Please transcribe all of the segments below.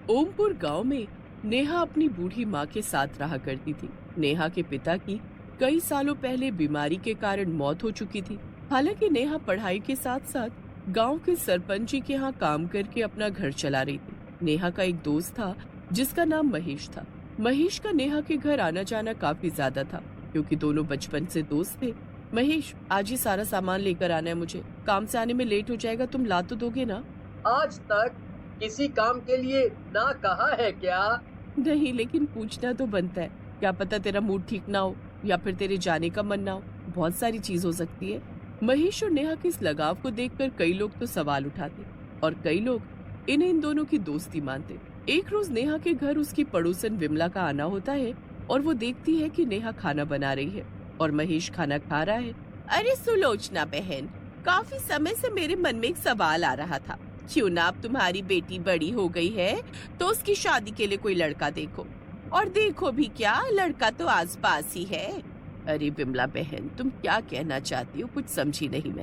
ओमपुर गांव में नेहा अपनी बूढ़ी माँ के साथ रहा करती थी। नेहा के पिता की कई सालों पहले बीमारी के कारण मौत हो चुकी थी। हालांकि नेहा पढ़ाई के साथ साथ गांव के सरपंच जी के यहाँ काम करके अपना घर चला रही थी। नेहा का एक दोस्त था जिसका नाम महेश था। महेश का नेहा के घर आना जाना काफी ज्यादा था क्योंकि दोनों बचपन से दोस्त थे। महेश, आज ही सारा सामान लेकर आना है, मुझे काम से आने में लेट हो जाएगा, तुम ला तो दोगे ना? आज तक किसी काम के लिए ना कहा है क्या? नहीं, लेकिन पूछना तो बनता है। क्या पता तेरा मूड ठीक ना हो या फिर तेरे जाने का मन ना हो, बहुत सारी चीज हो सकती है। महेश और नेहा के इस लगाव को देखकर कई लोग तो सवाल उठाते और कई लोग इन्हें इन दोनों की दोस्ती मानते। एक रोज नेहा के घर उसकी पड़ोसन विमला का आना होता है और वो देखती है कि नेहा खाना बना रही है और महेश खाना खा रहा है। अरे सुलोचना बहन, काफी समय से मेरे मन में एक सवाल आ रहा था, क्यों ना अब तुम्हारी बेटी बड़ी हो गई है तो उसकी शादी के लिए कोई लड़का देखो। और देखो भी क्या, लड़का तो आसपास ही है। अरे विमला बहन, तुम क्या कहना चाहती हो, कुछ समझी नहीं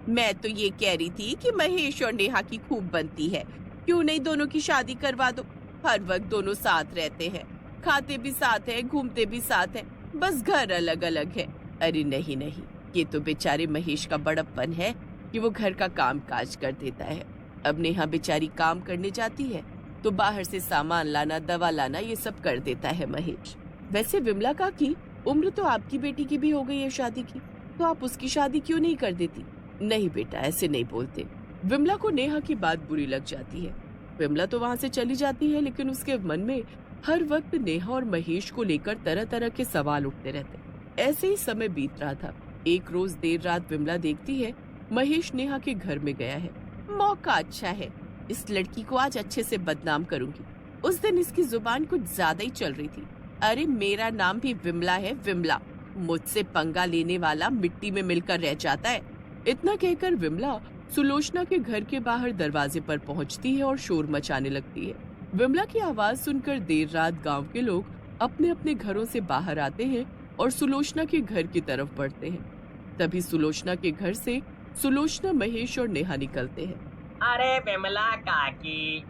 मैं तो ये कह रही थी कि महेश और नेहा की खूब बनती है, क्यों नहीं दोनों की शादी करवा दो। हर वक्त दोनों साथ रहते हैं, खाते भी साथ हैं, घूमते भी साथ हैं, बस घर अलग अलग है। अरे नहीं नहीं, ये तो बेचारे महेश का बड़प्पन है कि वो घर का काम काज कर देता है। अब नेहा बेचारी काम करने जाती है तो बाहर से सामान लाना, दवा लाना, ये सब कर देता है महेश। वैसे विमला काकी, उम्र तो आपकी बेटी की भी हो गई है शादी की, तो आप उसकी शादी क्यों नहीं कर देती? नहीं बेटा, ऐसे नहीं बोलते। विमला को नेहा की बात बुरी लग जाती है। विमला तो वहाँ से चली जाती है, लेकिन उसके मन में हर वक्त नेहा और महेश को लेकर तरह तरह के सवाल उठते रहते। ऐसे ही समय बीत रहा था। एक रोज देर रात विमला देखती है महेश नेहा के घर में गया है। मौका अच्छा है, इस लड़की को आज अच्छे से बदनाम करूंगी। उस दिन इसकी जुबान कुछ ज्यादा ही चल रही थी। अरे मेरा नाम भी विमला है, विमला। मुझसे पंगा लेने वाला मिट्टी में मिलकर रह जाता है। इतना कहकर विमला सुलोचना के घर के बाहर दरवाजे पर पहुंचती है और शोर मचाने लगती है। विमला की आवाज सुनकर देर रात गांव के लोग अपने अपने घरों से बाहर आते हैं और सुलोचना के घर की तरफ बढ़ते हैं। तभी सुलोचना के घर से सुलोचना, महेश और नेहा निकलते हैं। अरे विमला काकी,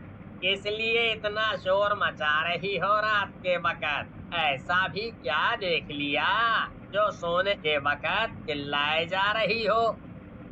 किस लिए इतना शोर मचा रही हो रात के वक्त? ऐसा भी क्या देख लिया जो सोने के वक्त चिल्लाए जा रही हो?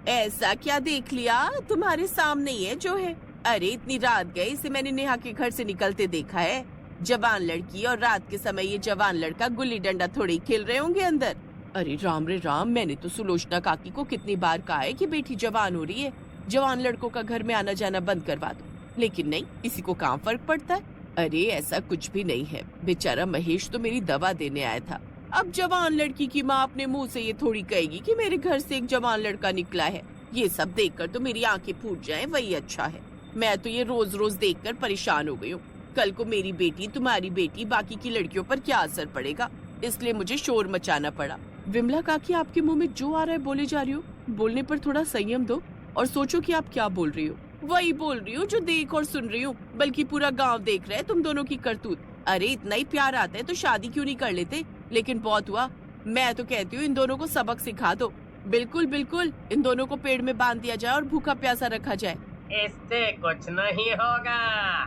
ऐसा क्या देख लिया, तुम्हारे सामने ही है जो है। अरे इतनी रात गई, इसे मैंने नेहा के घर से निकलते देखा है। जवान लड़की, और रात के समय ये जवान लड़का गुल्ली डंडा थोड़ी खेल रहे होंगे अंदर। अरे राम रे राम, मैंने तो सुलोचना काकी को कितनी बार कहा है कि बेटी जवान हो रही है, जवान लड़कों का घर में आना जाना बंद करवा दो, लेकिन नहीं, किसी को कहाँ फर्क पड़ता है। अरे ऐसा कुछ भी नहीं है, बेचारा महेश तो मेरी दवा देने आया था। अब जवान लड़की की माँ अपने मुंह से ये थोड़ी कहेगी कि मेरे घर से एक जवान लड़का निकला है। ये सब देखकर तो मेरी आंखें फूट जाएं, वही अच्छा है। मैं तो ये रोज रोज देखकर परेशान हो गई हूँ। कल को मेरी बेटी, तुम्हारी बेटी, बाकी की लड़कियों पर क्या असर पड़ेगा, इसलिए मुझे शोर मचाना पड़ा। विमला काकी, आपके मुंह में जो आ रहा है बोले जा रही हो, बोलने पर थोड़ा संयम दो और सोचो कि आप क्या बोल रही हो। वही बोल रही हूँ जो देख और सुन रही हूँ, बल्कि पूरा गांव देख रहा है तुम दोनों की करतूत। अरे इतना ही प्यार आता है तो शादी क्यों नहीं कर लेते? लेकिन बहुत हुआ, मैं तो कहती हूँ इन दोनों को सबक सिखा दो। बिल्कुल बिल्कुल, इन दोनों को पेड़ में बांध दिया जाए और भूखा प्यासा रखा जाए। इससे कुछ नहीं होगा।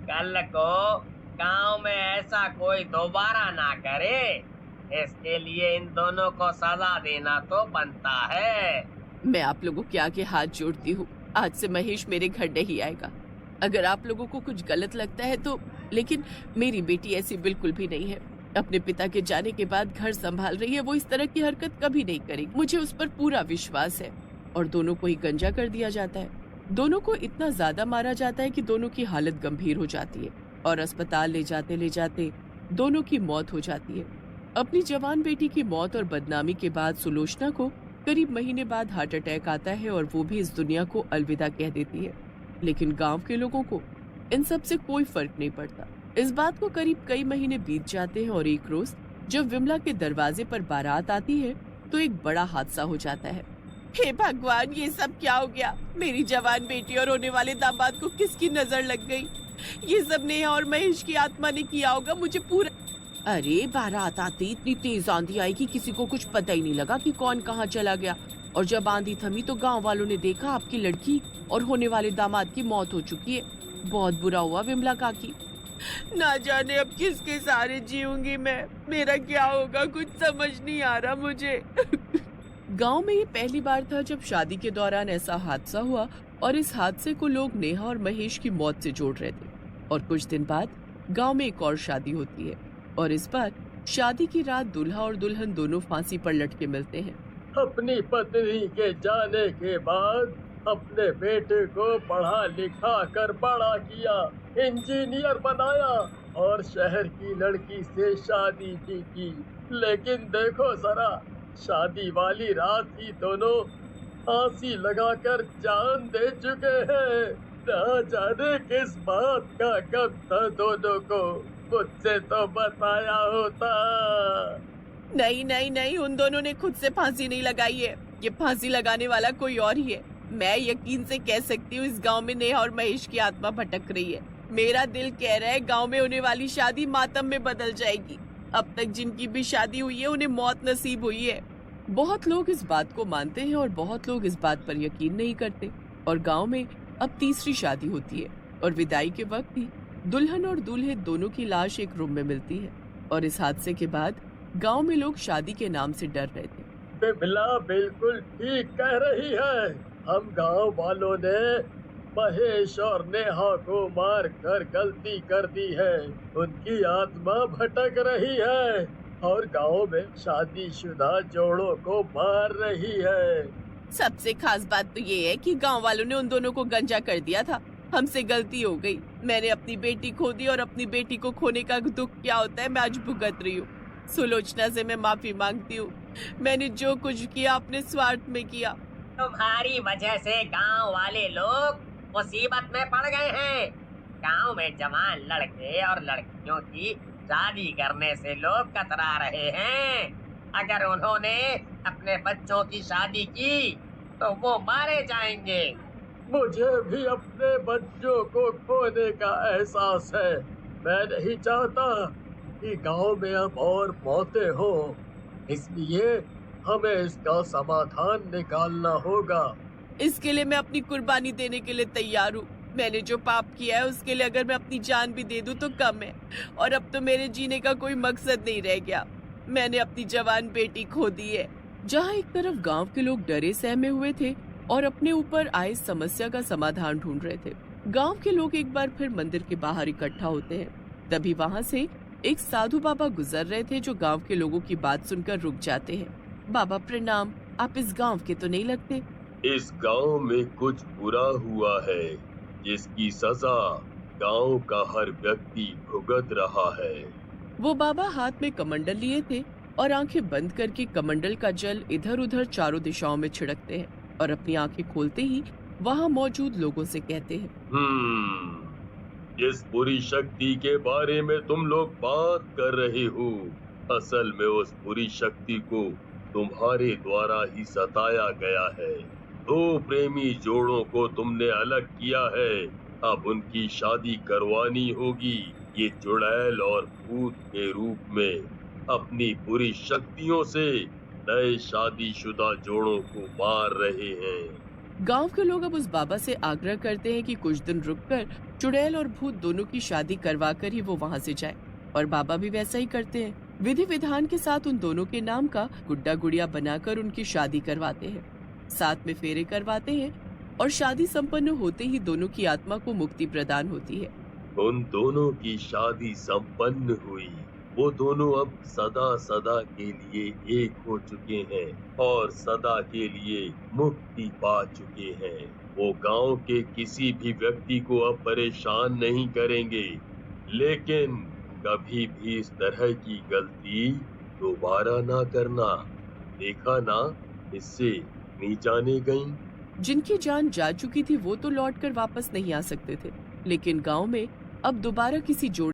कल को गांव में ऐसा कोई दोबारा ना करे, इसके लिए इन दोनों को सजा देना तो बनता है। मैं आप लोगों के आगे हाथ जोड़ती हूँ, आज से महेश मेरे घर नहीं आएगा। अगर आप लोगों को कुछ गलत लगता है तो, लेकिन मेरी बेटी ऐसी बिल्कुल भी नहीं है। अपने पिता के जाने के बाद घर संभाल रही है, वो इस तरह की हरकत कभी नहीं करेगी। मुझे उस पर पूरा विश्वास है। और दोनों को ही गंजा कर दिया जाता है। दोनों को इतना ज्यादा मारा जाता है कि दोनों की हालत गंभीर हो जाती है और अस्पताल ले जाते दोनों की मौत हो जाती है। अपनी जवान बेटी की मौत और बदनामी के बाद सुलोचना को करीब महीने बाद हार्ट अटैक आता है और वो भी इस दुनिया को अलविदा कह देती है। लेकिन गांव के लोगों को इन सब से कोई फर्क नहीं पड़ता। इस बात को करीब कई महीने बीत जाते हैं और एक रोज जब विमला के दरवाजे पर बारात आती है तो एक बड़ा हादसा हो जाता है। हे भगवान, ये सब क्या हो गया? मेरी जवान बेटी और होने वाले दामाद को किसकी नजर लग गई? ये सब नेहा और महेश की आत्मा ने किया होगा, मुझे पूरा। अरे बारात आती इतनी तेज आंधी आई कि किसी को कुछ पता ही नहीं लगा कि कौन कहाँ चला गया। और जब आंधी थमी तो गांव वालों ने देखा आपकी लड़की और होने वाले दामाद की मौत हो चुकी है। बहुत बुरा हुआ विमला काकी, ना जाने अब किसके सहारे जीऊंगी मैं। मेरा क्या होगा कुछ समझ नहीं आ रहा मुझे। गांव में ये पहली बार था जब शादी के दौरान ऐसा हादसा हुआ और इस हादसे को लोग नेहा और महेश की मौत से जोड़ रहे थे। और कुछ दिन बाद गांव में एक और शादी होती है और इस बार शादी की रात दूल्हा और दुल्हन दोनों फांसी पर लटके मिलते हैं। अपनी पत्नी के जाने के बाद अपने बेटे को पढ़ा लिखा कर बड़ा किया, इंजीनियर बनाया और शहर की लड़की से शादी भी की। लेकिन देखो जरा, शादी वाली रात ही दोनों फांसी लगाकर जान दे चुके हैं। ना जाने किस बात का गम था दोनों को, मुझसे तो बताया होता। नहीं नहीं नहीं, उन दोनों ने खुद से फांसी नहीं लगाई है। ये फांसी लगाने वाला कोई और ही है। मैं यकीन से कह सकती हूँ इस गांव में नेहा और महेश की आत्मा भटक रही है। मेरा दिल कह रहा है गांव में होने वाली शादी मातम में बदल जाएगी। अब तक जिनकी भी शादी हुई है उन्हें मौत नसीब हुई है। बहुत लोग इस बात को मानते हैं और बहुत लोग इस बात पर यकीन नहीं करते। और गांव में अब तीसरी शादी होती है और विदाई के वक्त ही दुल्हन और दूल्हे दोनों की लाश एक रूम में मिलती है। और इस हादसे के बाद गांव में लोग शादी के नाम से डर रहे थे। बिमला बिल्कुल ठीक कह रही है। हम गांव वालों ने महेश और नेहा को मार कर गलती कर दी है। उनकी आत्मा भटक रही है और गांव में शादीशुदा जोड़ों को मार रही है। सबसे खास बात तो ये है कि गांव वालों ने उन दोनों को गंजा कर दिया था। हमसे गलती हो गई। मैंने अपनी बेटी खो दी और अपनी बेटी को खोने का दुख क्या होता है मैं आज भुगत रही हूँ। सुलोचना से मैं माफी मांगती हूँ। मैंने जो कुछ किया अपने स्वार्थ में किया। तुम्हारी वजह से गांव वाले लोग मुसीबत में पड़ गए हैं। गांव में जवान लड़के और लड़कियों की शादी करने से लोग कतरा रहे हैं। अगर उन्होंने अपने बच्चों की शादी की तो वो मारे जाएंगे। मुझे भी अपने बच्चों को खोने का एहसास है। मैं नहीं चाहता कि गांव में अब और मौतें हो, इसलिए हमें इसका समाधान निकालना होगा। इसके लिए मैं अपनी कुर्बानी देने के लिए तैयार हूँ। मैंने जो पाप किया है उसके लिए अगर मैं अपनी जान भी दे दूं तो कम है। और अब तो मेरे जीने का कोई मकसद नहीं रह गया। मैंने अपनी जवान बेटी खो दी है। जहाँ एक तरफ गांव के लोग डरे सहमे हुए थे और अपने ऊपर आए समस्या का समाधान ढूंढ रहे थे, गांव के लोग एक बार फिर मंदिर के बाहर इकट्ठा होते हैं। तभी वहाँ से एक साधु बाबा गुजर रहे थे जो गांव के लोगों की बात सुनकर रुक जाते हैं। बाबा प्रणाम, आप इस गांव के तो नहीं लगते? इस गांव में कुछ बुरा हुआ है जिसकी सजा गांव का हर व्यक्ति भुगत रहा है। वो बाबा हाथ में कमंडल लिए थे और आंखें बंद करके कमंडल का जल इधर उधर चारों दिशाओं में छिड़कते हैं और अपनी आंखें खोलते ही वहाँ मौजूद लोगों से कहते हैं, जिस बुरी शक्ति के बारे में तुम लोग बात कर रहे हो, असल में उस बुरी शक्ति को तुम्हारे द्वारा ही सताया गया है। दो प्रेमी जोड़ों को तुमने अलग किया है, अब उनकी शादी करवानी होगी। ये चुड़ैल और भूत के रूप में अपनी बुरी शक्तियों से नए शादीशुदा जोड़ों को मार रहे हैं। गांव के लोग अब उस बाबा से आग्रह करते हैं कि कुछ दिन रुककर चुड़ैल और भूत दोनों की शादी करवाकर ही वो वहाँ से जाए। और बाबा भी वैसा ही करते हैं। विधि विधान के साथ उन दोनों के नाम का गुड्डा गुड़िया बनाकर उनकी शादी करवाते हैं, साथ में फेरे करवाते हैं और शादी संपन्न होते ही दोनों की आत्मा को मुक्ति प्रदान होती है। उन दोनों की शादी संपन्न हुई। वो दोनों अब सदा सदा के लिए एक हो चुके हैं और सदा के लिए मुक्ति पा चुके हैं। वो गांव के किसी भी व्यक्ति को अब परेशान नहीं करेंगे, लेकिन कभी भी इस तरह की गलती दोबारा ना करना। देखा ना, इससे नहीं जाने गईं। जिनकी जान जा चुकी थी वो तो लौटकर वापस नहीं आ सकते थे, लेकिन गांव में अब दोबारा किसी जोड़